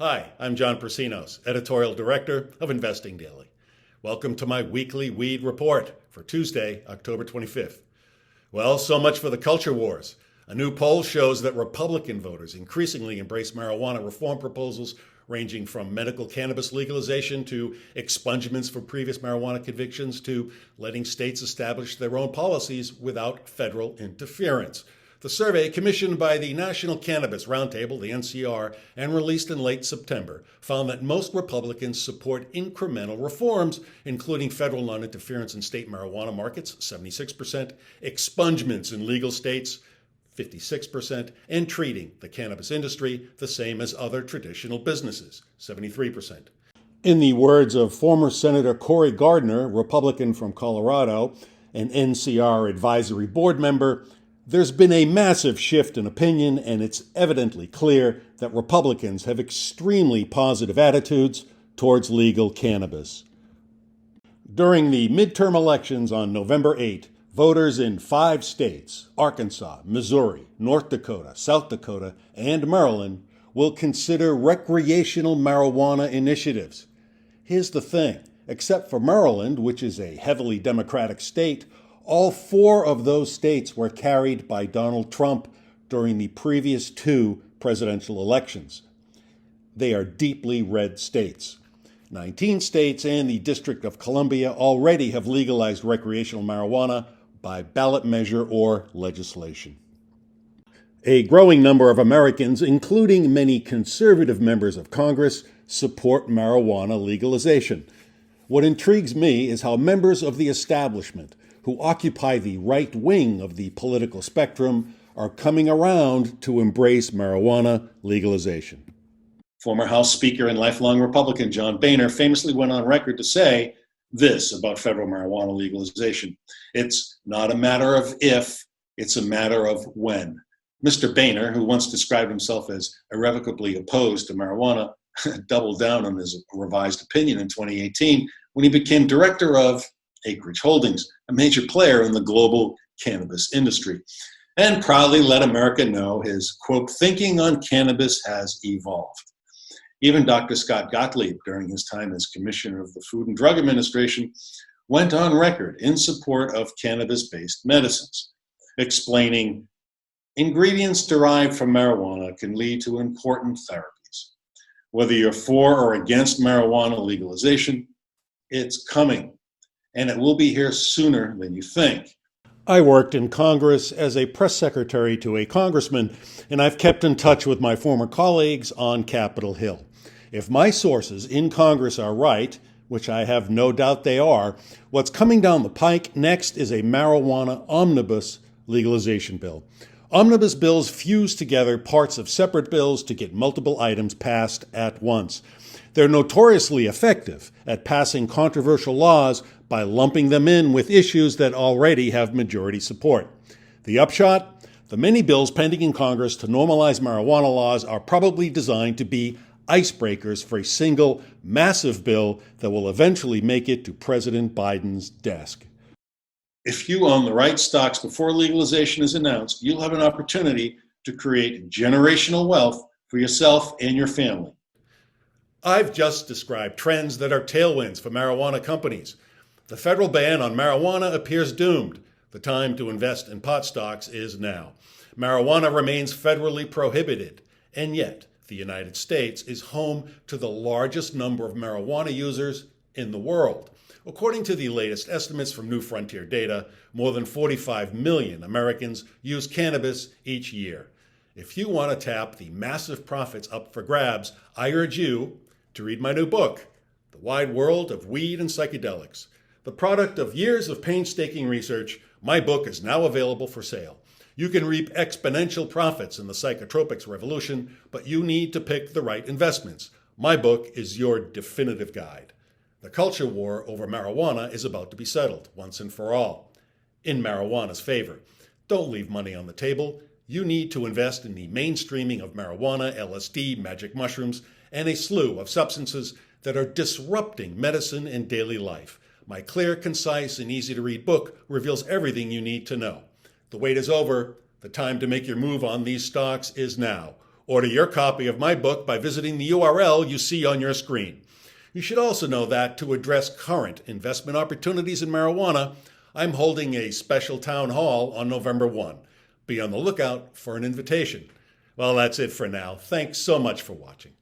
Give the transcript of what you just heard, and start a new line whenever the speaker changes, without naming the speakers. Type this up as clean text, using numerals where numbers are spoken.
Hi, I'm John Persinos, Editorial Director of Investing Daily. Welcome to my weekly weed report for Tuesday, October 25th. Well, so much for the culture wars. A new poll shows that Republican voters increasingly embrace marijuana reform proposals ranging from medical cannabis legalization to expungements for previous marijuana convictions to letting states establish their own policies without federal interference. The survey, commissioned by the National Cannabis Roundtable, the NCR, and released in late September, found that most Republicans support incremental reforms, including federal non-interference in state marijuana markets, 76%, expungements in legal states, 56%, and treating the cannabis industry the same as other traditional businesses, 73%. In the words of former Senator Cory Gardner, Republican from Colorado, an NCR advisory board member, there's been a massive shift in opinion, and it's evidently clear that Republicans have extremely positive attitudes towards legal cannabis. During the midterm elections on November 8, voters in 5 states, Arkansas, Missouri, North Dakota, South Dakota, and Maryland, will consider recreational marijuana initiatives. Here's the thing, except for Maryland, which is a heavily Democratic state, all 4 of those states were carried by Donald Trump during the previous 2 presidential elections. They are deeply red states. 19 states and the District of Columbia already have legalized recreational marijuana by ballot measure or legislation. A growing number of Americans, including many conservative members of Congress, support marijuana legalization. What intrigues me is how members of the establishment who occupy the right wing of the political spectrum are coming around to embrace marijuana legalization. Former House Speaker and lifelong Republican John Boehner famously went on record to say this about federal marijuana legalization: "It's not a matter of if, it's a matter of when." Mr. Boehner, who once described himself as irrevocably opposed to marijuana, doubled down on his revised opinion in 2018 when he became director of Acreage Holdings, a major player in the global cannabis industry, and proudly let America know his, quote, thinking on cannabis has evolved. Even Dr. Scott Gottlieb, during his time as Commissioner of the Food and Drug Administration, went on record in support of cannabis-based medicines, explaining, ingredients derived from marijuana can lead to important therapies. Whether you're for or against marijuana legalization, it's coming, and it will be here sooner than you think. I worked in Congress as a press secretary to a congressman, and I've kept in touch with my former colleagues on Capitol Hill. If my sources in Congress are right, which I have no doubt they are, what's coming down the pike next is a marijuana omnibus legalization bill. Omnibus bills fuse together parts of separate bills to get multiple items passed at once. They're notoriously effective at passing controversial laws by lumping them in with issues that already have majority support. The upshot? The many bills pending in Congress to normalize marijuana laws are probably designed to be icebreakers for a single, massive bill that will eventually make it to President Biden's desk. If you own the right stocks before legalization is announced, you'll have an opportunity to create generational wealth for yourself and your family. I've just described trends that are tailwinds for marijuana companies. The federal ban on marijuana appears doomed. The time to invest in pot stocks is now. Marijuana remains federally prohibited, and yet the United States is home to the largest number of marijuana users in the world. According to the latest estimates from New Frontier Data, more than 45 million Americans use cannabis each year. If you want to tap the massive profits up for grabs, I urge you to read my new book, The Wide World of Weed and Psychedelics. The product of years of painstaking research, my book is now available for sale. You can reap exponential profits in the psychotropics revolution, but you need to pick the right investments. My book is your definitive guide. The culture war over marijuana is about to be settled once and for all, in marijuana's favor. Don't leave money on the table. You need to invest in the mainstreaming of marijuana, LSD, magic mushrooms, and a slew of substances that are disrupting medicine and daily life. My clear, concise, and easy-to-read book reveals everything you need to know. The wait is over. The time to make your move on these stocks is now. Order your copy of my book by visiting the URL you see on your screen. You should also know that to address current investment opportunities in marijuana, I'm holding a special town hall on November 1. Be on the lookout for an invitation. Well, that's it for now. Thanks so much for watching.